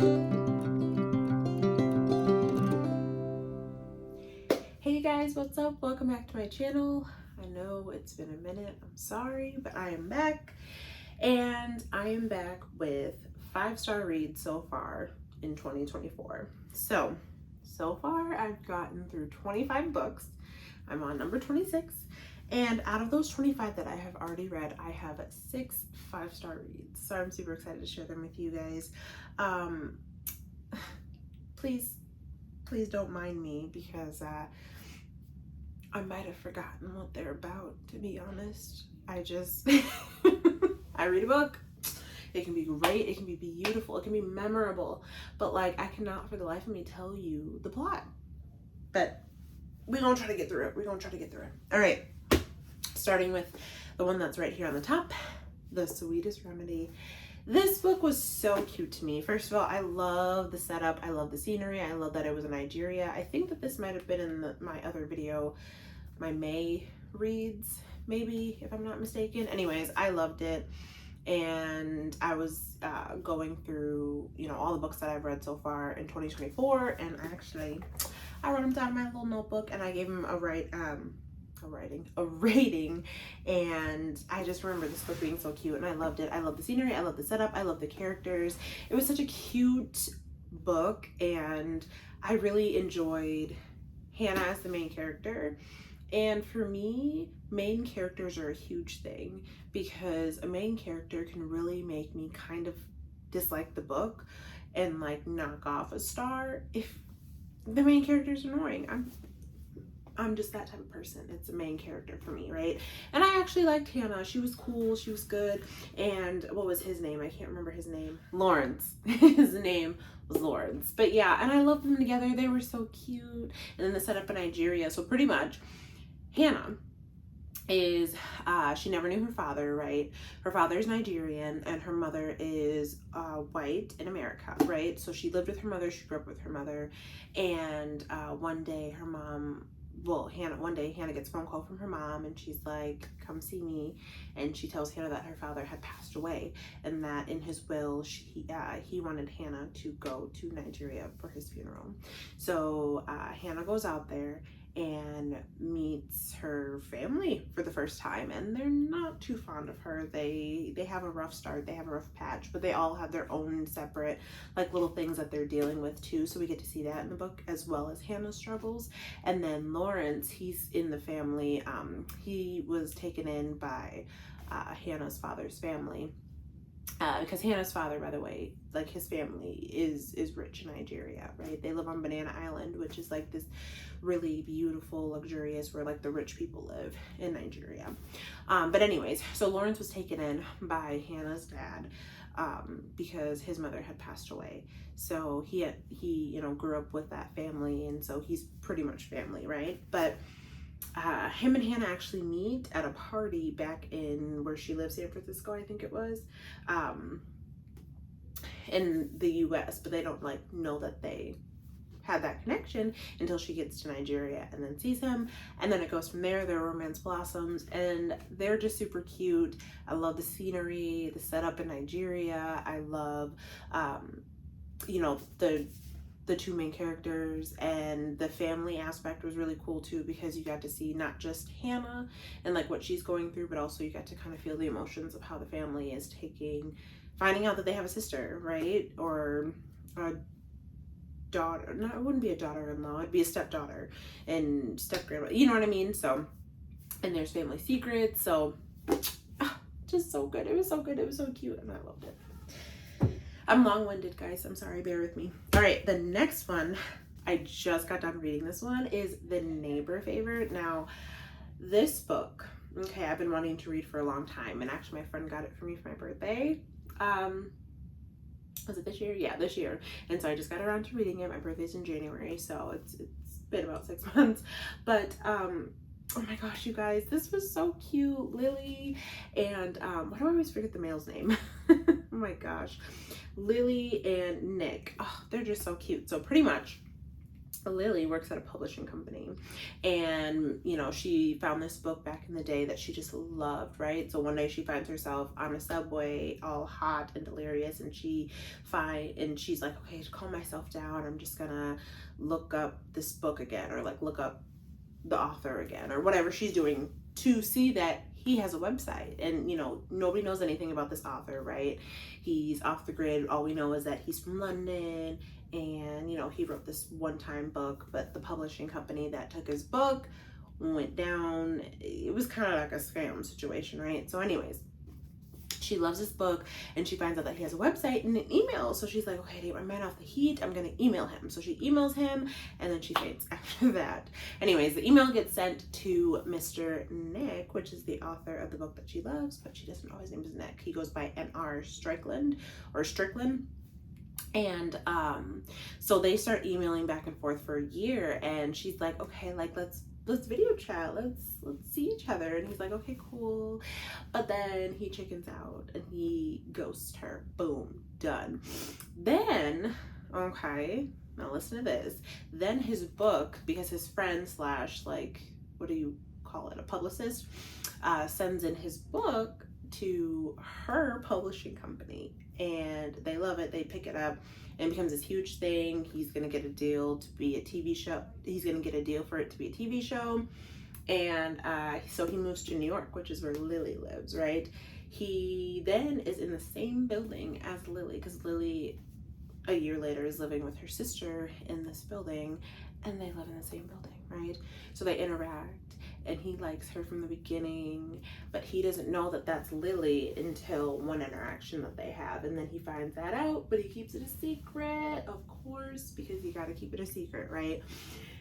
Hey you guys, what's up? Welcome back to my channel. I know it's been a minute, I'm sorry, but I am back. And I am back with 5-star reads so far in 2024. So far I've gotten through 25 books. I'm on number 26. And out of those 25 that I have already read, I have 6 5-star reads. So I'm super excited to share them with you guys. Please don't mind me because I might have forgotten what they're about, to be honest. I read a book. It can be great, it can be beautiful, it can be memorable, but like I cannot for the life of me tell you the plot. But we're gonna try to get through it. All right, starting with the one that's right here on the top, The Sweetest Remedy. This book was so cute to me. First of all, I love the setup. I love the scenery. I love that it was in Nigeria. I think that this might have been in my other video, my May reads, maybe, if I'm not mistaken. Anyways, I loved it. And I was going through, all the books that I've read so far in 2024. And I wrote them down in my little notebook and I gave them a rating, and I just remember this book being so cute and I loved it. I love the scenery, I love the setup, I love the characters. It was such a cute book and I really enjoyed Hannah as the main character. And for me, main characters are a huge thing because a main character can really make me kind of dislike the book and like knock off a star if the main character is annoying. I'm just that type of person. It's a main character for me, right? And I actually liked Hannah. She was cool. She was good. And what was his name? I can't remember his name. Lawrence. His name was Lawrence. But yeah, and I loved them together. They were so cute. And then the setup in Nigeria. So pretty much, Hannah is, she never knew her father, right? Her father is Nigerian and her mother is white in America, right? So she lived with her mother. She grew up with her mother. And one day Hannah gets a phone call from her mom and she's like, come see me. And she tells Hannah that her father had passed away and that in his will, he wanted Hannah to go to Nigeria for his funeral. So Hannah goes out there and meets her family for the first time, and they're not too fond of her. They have a rough start, they have a rough patch, but they all have their own separate like little things that they're dealing with too, so we get to see that in the book as well as Hannah's struggles. And then Lawrence, he's in the family. He was taken in by Hannah's father's family. Because Hannah's father, by the way, like his family is rich in Nigeria, right? They live on Banana Island, which is like this really beautiful, luxurious, where like the rich people live in Nigeria. But anyways, so Lawrence was taken in by Hannah's dad because his mother had passed away. So he grew up with that family, and so he's pretty much family, right? But him and Hannah actually meet at a party back in where she lives, San Francisco, I think it was, in the US, but they don't like know that they had that connection until she gets to Nigeria and then sees him, and then it goes from there. Their romance blossoms and they're just super cute. I love the scenery, the setup in Nigeria. I love the two main characters, and the family aspect was really cool too because you got to see not just Hannah and like what she's going through, but also you got to kind of feel the emotions of how the family is finding out that they have a sister, right? Or a daughter. No, it wouldn't be a daughter-in-law, it'd be a stepdaughter and step-grandma, you know what I mean? So, and there's family secrets. So just so good. It was so good. It was so cute and I loved it. I'm long-winded, guys. I'm sorry, bear with me. All right, the next one, I just got done reading this one, is The Neighbor Favorite. Now, this book, okay, I've been wanting to read for a long time, and actually my friend got it for me for my birthday. Was it this year? Yeah, this year. And so I just got around to reading it. My birthday's in January, so it's been about 6 months. But oh my gosh, you guys, this was so cute. Lily and why do I always forget the male's name? Oh my gosh, Lily and Nick. Oh, they're just so cute. So pretty much Lily works at a publishing company, and you know, she found this book back in the day that she just loved, right? So one day she finds herself on a subway all hot and delirious, and she's like, okay, to calm myself down, I'm just gonna look up this book again, or like look up the author again, or whatever she's doing, to see that he has a website. And you know, nobody knows anything about this author, right? He's off the grid. All we know is that he's from London, and you know, he wrote this one-time book, but the publishing company that took his book went down. It was kind of like a scam situation, right? So anyways, she loves this book, and she finds out that he has a website and an email. So she's like, okay, to get my mind off the heat, I'm gonna email him. So she emails him, and then she faints after that. Anyways, the email gets sent to Mr. Nick, which is the author of the book that she loves, but she doesn't know his name is Nick. He goes by N.R. Strickland. And so they start emailing back and forth for a year, and she's like, okay, like let's video chat, let's see each other. And he's like, okay, cool. But then he chickens out and he ghosts her. Boom, done. Then, okay, now listen to this. Then his book, because his friend slash, like, what do you call it, a publicist, sends in his book to her publishing company, and they love it. They pick it up, and it becomes this huge thing. He's gonna get a deal to be a TV show. He's gonna get a deal for it to be a TV show. And so he moves to New York, which is where Lily lives, right? He then is in the same building as Lily, because Lily, a year later, is living with her sister in this building, and they live in the same building, right? So they interact, and he likes her from the beginning, but he doesn't know that that's Lily until one interaction that they have, and then he finds that out, but he keeps it a secret, of course, because you got to keep it a secret, right?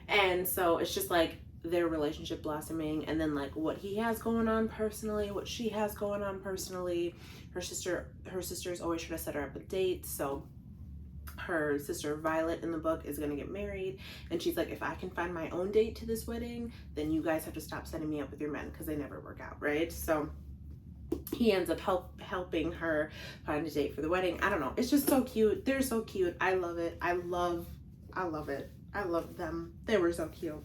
And so it's just like their relationship blossoming, and then like what he has going on personally, what she has going on personally. Her sister's always trying to set her up with dates, so her sister Violet in the book is going to get married, and she's like, if I can find my own date to this wedding, then you guys have to stop setting me up with your men, because they never work out, right? So he ends up helping her find a date for the wedding. I don't know, it's just so cute. They're so cute. I love it. I love it. I love them. They were so cute.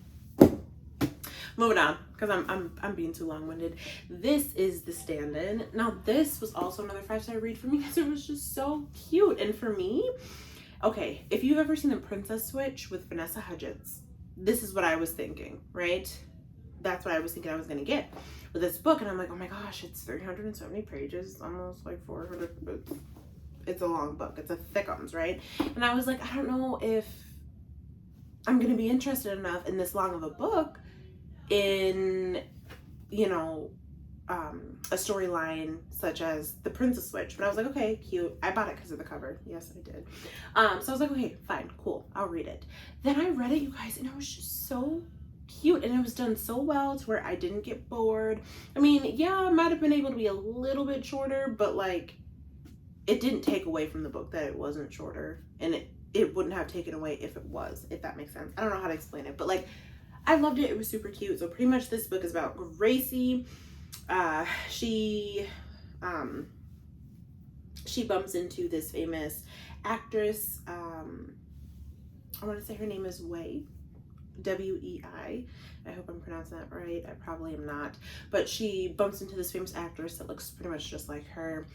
Moving on, because I'm being too long-winded. This is The Stand-In. Now this was also another 5-star read for me, because it was just so cute. And for me, okay, if you've ever seen The Princess Switch with Vanessa Hudgens, this is what I was thinking, right? That's what I was thinking I was gonna get with this book. And I'm like, oh my gosh, it's 370 pages, almost like 400. It's a long book. It's a thickums, right? And I was like, I don't know if I'm gonna be interested enough in this long of a book in, you know, a storyline such as The Princess Switch. But I was like, okay, cute. I bought it because of the cover. Yes, I did. So I was like, okay, fine, cool, I'll read it. Then I read it, you guys, and it was just so cute, and it was done so well to where I didn't get bored. I mean, yeah, I might have been able to be a little bit shorter, but like, it didn't take away from the book that it wasn't shorter, and it wouldn't have taken away if it was, if that makes sense. I don't know how to explain it, but like, I loved it. It was super cute. So pretty much this book is about Gracie. She bumps into this famous actress. I want to say her name is Wei, W-E-I. I hope I'm pronouncing that right. I probably am not. But she bumps into this famous actress that looks pretty much just like her.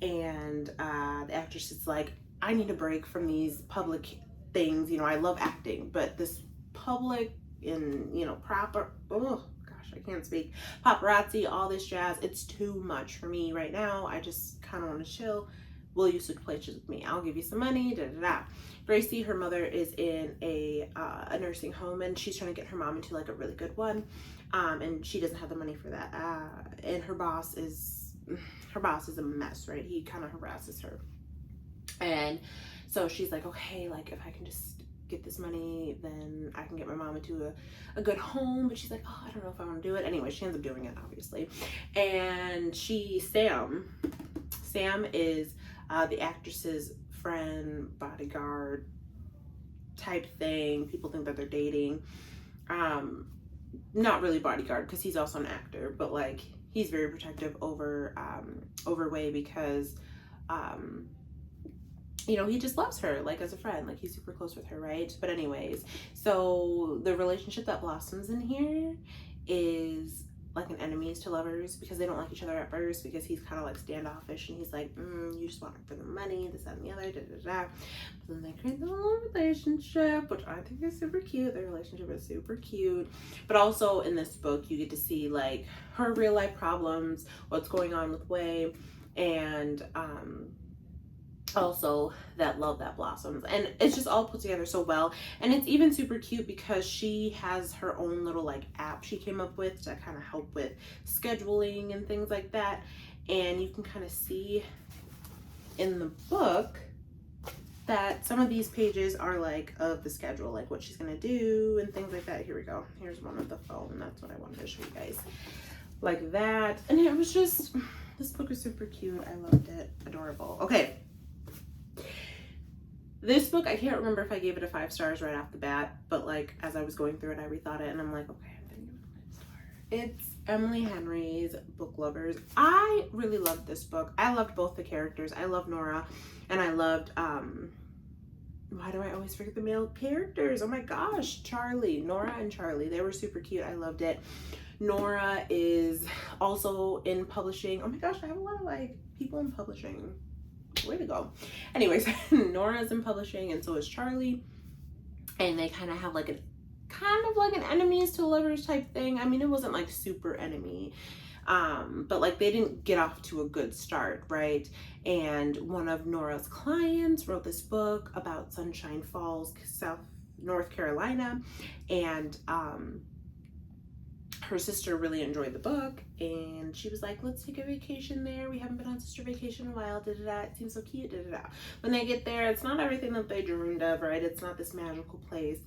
And the actress is like, I need a break from these public things. You know, I love acting, but this public and, you know, proper, oh gosh, I can't speak, paparazzi, all this jazz, it's too much for me right now. I just kind of want to chill. Will you switch places with me? I'll give you some money, da da da. Gracie, her mother is in a nursing home, and she's trying to get her mom into like a really good one, and she doesn't have the money for that. And her boss is a mess, right? He kind of harasses her, and so she's like, okay, like if I can just get this money, then I can get my mom into a good home. But she's like, oh, I don't know if I want to do it. Anyway, she ends up doing it, obviously. And Sam is the actress's friend, bodyguard type thing. People think that they're dating. Not really bodyguard, because he's also an actor, but like he's very protective over Wei, because you know, he just loves her, like, as a friend. Like, he's super close with her, right? But anyways, so the relationship that blossoms in here is like an enemies to lovers, because they don't like each other at first, because he's kind of like standoffish, and he's like, you just want it for the money, this, that, and the other, da, da, da. But then they create the whole relationship, which I think is super cute. Their relationship is super cute. But also in this book, you get to see like her real life problems, what's going on with Wei, and also that love that blossoms, and it's just all put together so well. And it's even super cute because she has her own little like app she came up with to kind of help with scheduling and things like that. And you can kind of see in the book that some of these pages are like of the schedule, like what she's gonna do and things like that. Here we go, here's one of the phone. That's what I wanted to show you guys, like that. And it was just, this book is super cute. I loved it. Adorable. Okay, this book, I can't remember if I gave it a 5 stars right off the bat, but like as I was going through it, I rethought it and I'm like, okay, I'm gonna give it a 5 star. It's Emily Henry's Book Lovers. I really loved this book. I loved both the characters. I loved Nora, and I loved, why do I always forget the male characters? Oh my gosh, Charlie, Nora and Charlie. They were super cute. I loved it. Nora is also in publishing. Oh my gosh, I have a lot of like people in publishing. Way to go. Anyways, Nora's in publishing, and so is Charlie, and they kind of have like an enemies to lovers type thing. I mean, it wasn't like super enemy, but like they didn't get off to a good start, right? And one of Nora's clients wrote this book about Sunshine Falls, North Carolina, and her sister really enjoyed the book, and she was like, let's take a vacation there. We haven't been on sister vacation in a while, da-da-da. It seems so cute, da-da-da. When they get there, it's not everything that they dreamed of, right? It's not this magical place,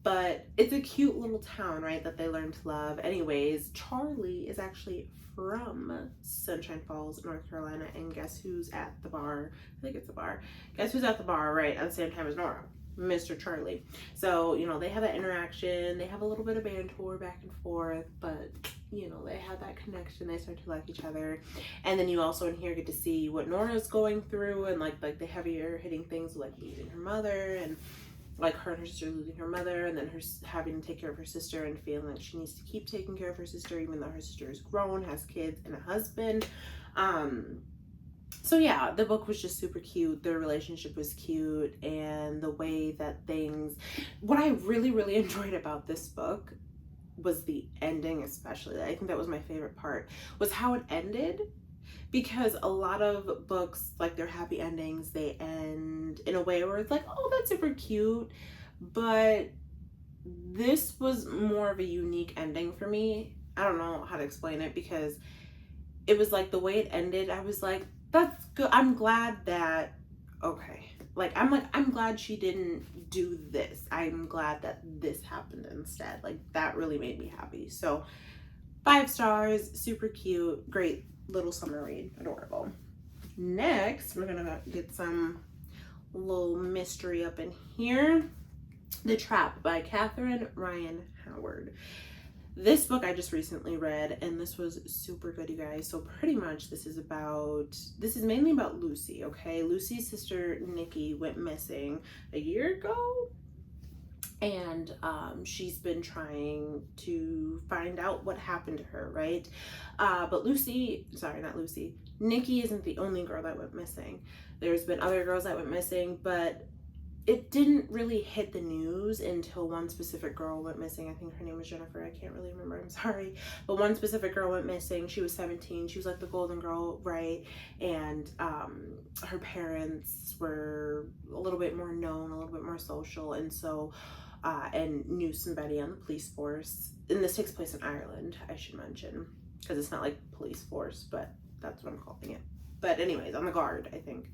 but it's a cute little town, right, that they learn to love. Anyways, Charlie is actually from Sunshine Falls, North Carolina, and guess who's at the bar? I think it's a bar. Guess who's at the bar, right, at the same time as Nora? Mr. Charlie. So, you know, they have that interaction, they have a little bit of banter back and forth, but you know, they have that connection, they start to like each other. And then you also in here get to see what Nora's going through, and like the heavier hitting things, like losing her mother, and like her and her sister losing her mother, and then her having to take care of her sister and feeling like she needs to keep taking care of her sister even though her sister is grown, has kids and a husband. So yeah, the book was just super cute. Their relationship was cute, and the way that what I really enjoyed about this book was the ending, especially. I think that was my favorite part, was how it ended. Because a lot of books, like their happy endings, they end in a way where it's like, oh, that's super cute. But this was more of a unique ending for me. I don't know how to explain it, because it was like the way it ended, I was like, that's good. I'm glad that, okay. Like, I'm glad she didn't do this. I'm glad that this happened instead. Like, that really made me happy. So 5 stars, super cute, great little summer read, adorable. Next, we're gonna get some little mystery up in here. The Trap by Catherine Ryan Howard. This book I just recently read, and this was super good, you guys. So pretty much this is mainly about Lucy, okay? Lucy's sister Nikki went missing a year ago, and she's been trying to find out what happened to her, right? But Nikki isn't the only girl that went missing. There's been other girls that went missing, but it didn't really hit the news until one specific girl went missing. I think her name was Jennifer. I can't really remember. I'm sorry. But one specific girl went missing. She was 17. She was like the golden girl, right? And her parents were a little bit more known, a little bit more social. And so, and knew somebody on the police force. And this takes place in Ireland, I should mention. Because it's not like police force, but that's what I'm calling it. But anyways, on the guard, I think.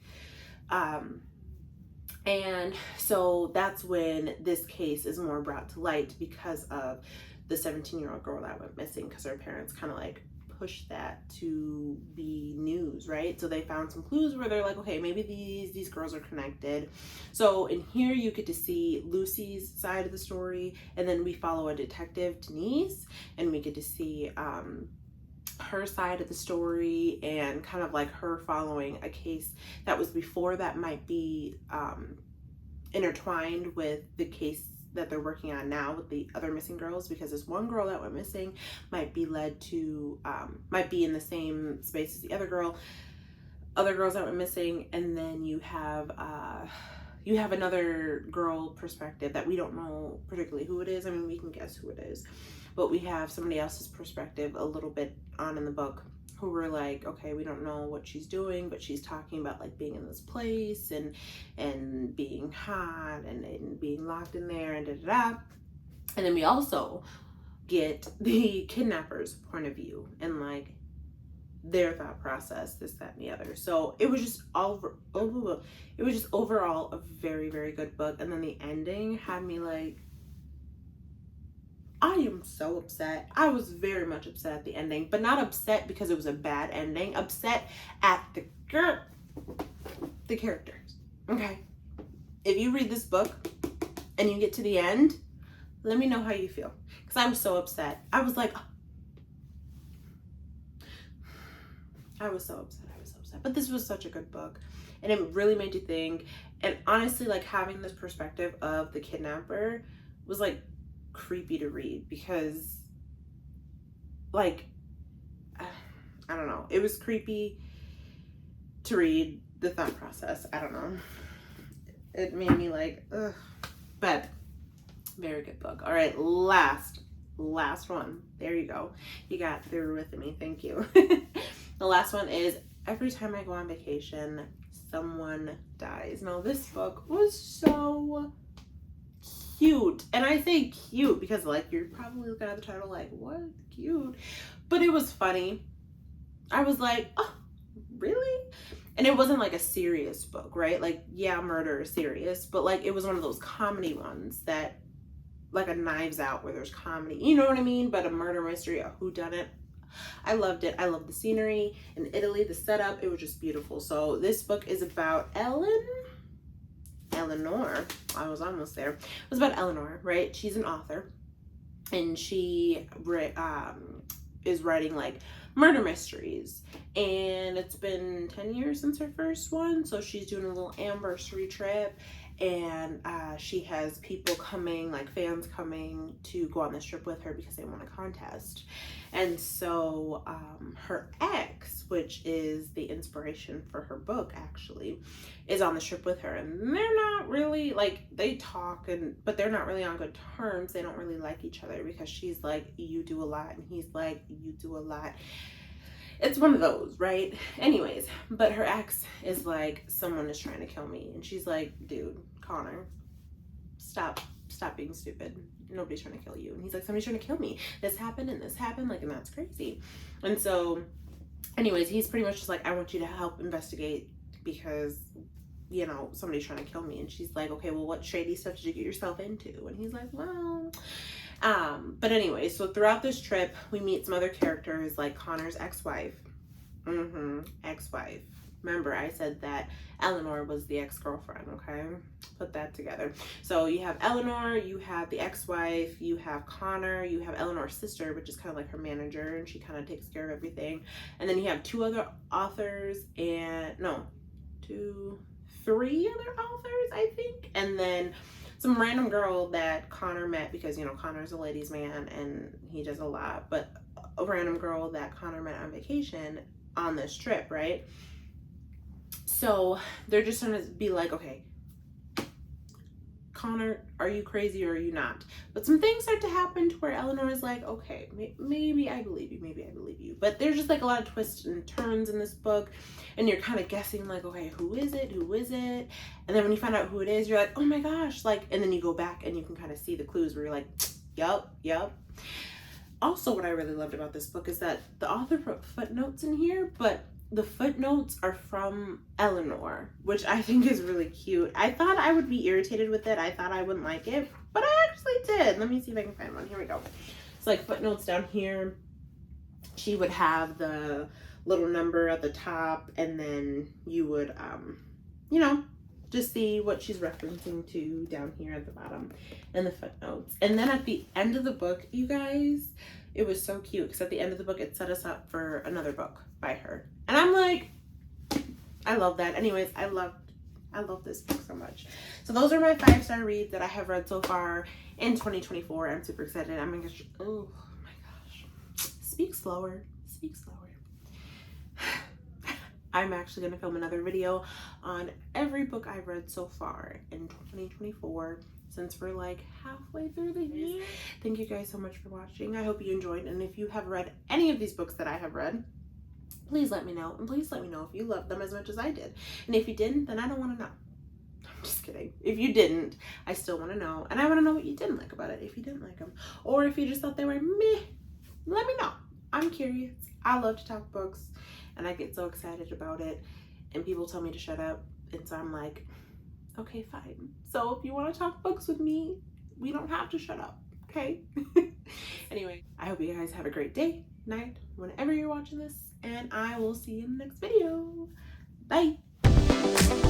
And so that's when this case is more brought to light, because of the 17-year-old girl that went missing, because her parents kind of like pushed that to be news, right? So they found some clues where they're like, okay, maybe these girls are connected. So in here you get to see Lucy's side of the story, and then we follow a detective, Denise, and we get to see her side of the story and kind of like her following a case that was before that might be intertwined with the case that they're working on now with the other missing girls, because this one girl that went missing might be led to might be in the same space as the other girls that went missing. And then you have another girl perspective that we don't know particularly who it is. I mean, we can guess who it is, but we have somebody else's perspective a little bit on in the book, who were like, okay, we don't know what she's doing, but she's talking about like being in this place and being hot and being locked in there and da da da. And then we also get the kidnapper's point of view and like their thought process, this, that, and the other. So it was just overall a very, very good book. And then the ending had me like, I am so upset. I was very much upset at the ending, but not upset because it was a bad ending. Upset at the characters. Okay. If you read this book and you get to the end, let me know how you feel. Because I was so upset. I was like, I was so upset. But this was such a good book. And it really made you think. And honestly, like having this perspective of the kidnapper was like creepy to read, because like I don't know, it was creepy to read the thought process. I don't know, it made me like ugh. But very good book. All right, last one. There you go, you got through with me. Thank you. The last one is Every Time I Go on Vacation, Someone Dies. Now this book was so cute, and I say cute because like you're probably looking at the title like, what, cute? But it was funny. I was like, oh, really? And it wasn't like a serious book, right? Like, yeah, murder is serious, but like it was one of those comedy ones that, like a Knives Out where there's comedy, you know what I mean? But a murder mystery, a whodunit. I loved it. I loved the scenery in Italy, the setup. It was just beautiful. So this book is about Eleanor. I was almost there. It was about Eleanor, right? She's an author, and she is writing like murder mysteries, and it's been 10 years since her first one, so she's doing a little anniversary trip, and she has people coming, like fans coming to go on this trip with her because they won a contest. And so her ex, which is the inspiration for her book actually, is on the trip with her, and they're not really like, they talk but they're not really on good terms. They don't really like each other because she's like, you do a lot, and he's like, you do a lot. It's one of those, right? Anyways, but her ex is like, someone is trying to kill me, and she's like, dude, Connor, stop being stupid. Nobody's trying to kill you. And he's like, somebody's trying to kill me. This happened and this happened, like, and that's crazy. And so anyways, he's pretty much just like, I want you to help investigate because, you know, somebody's trying to kill me. And she's like, okay, well, what shady stuff did you get yourself into? And he's like, well, but anyway, so throughout this trip, we meet some other characters like Connor's ex-wife. Ex-wife. Remember, I said that Eleanor was the ex-girlfriend, okay? Put that together. So you have Eleanor, you have the ex-wife, you have Connor, you have Eleanor's sister, which is kind of like her manager, and she kind of takes care of everything. And then you have three other authors, I think. And then some random girl that Connor met because, you know, Connor's a ladies' man and he does a lot, but a random girl that Connor met on vacation on this trip, right? So they're just trying to be like, okay, Connor, are you crazy or are you not? But some things start to happen to where Eleanor is like, okay, maybe I believe you. But there's just like a lot of twists and turns in this book, and you're kind of guessing like, okay, who is it? And then when you find out who it is, you're like, oh my gosh, like, and then you go back and you can kind of see the clues where you're like, yup. Also, what I really loved about this book is that the author wrote footnotes in here, but the footnotes are from Eleanor, which I think is really cute. I thought I would be irritated with it. I thought I wouldn't like it, but I actually did. Let me see if I can find one. Here we go. It's like footnotes down here. She would have the little number at the top, and then you would, you know, Just see what she's referencing to down here at the bottom in the footnotes. And then at the end of the book, you guys, it was so cute because at the end of the book, it set us up for another book by her. And I'm like, I love that. Anyways, I love this book so much. So those are my 5-star reads that I have read so far in 2024. I'm super excited. I'm gonna, oh my gosh. Speak slower. Speak slower. I'm actually going to film another video on every book I've read so far in 2024, since we're like halfway through the year. Thank you guys so much for watching. I hope you enjoyed, and if you have read any of these books that I have read, please let me know, and please let me know if you loved them as much as I did. And if you didn't, then I don't want to know. I'm just kidding. If you didn't, I still want to know, and I want to know what you didn't like about it, if you didn't like them, or if you just thought they were meh. Let me know. I'm curious. I love to talk books, and I get so excited about it, and people tell me to shut up, and so I'm like, okay, fine. So if you want to talk books with me, we don't have to shut up, okay? Anyway, I hope you guys have a great day, night, whenever you're watching this, and I will see you in the next video. Bye.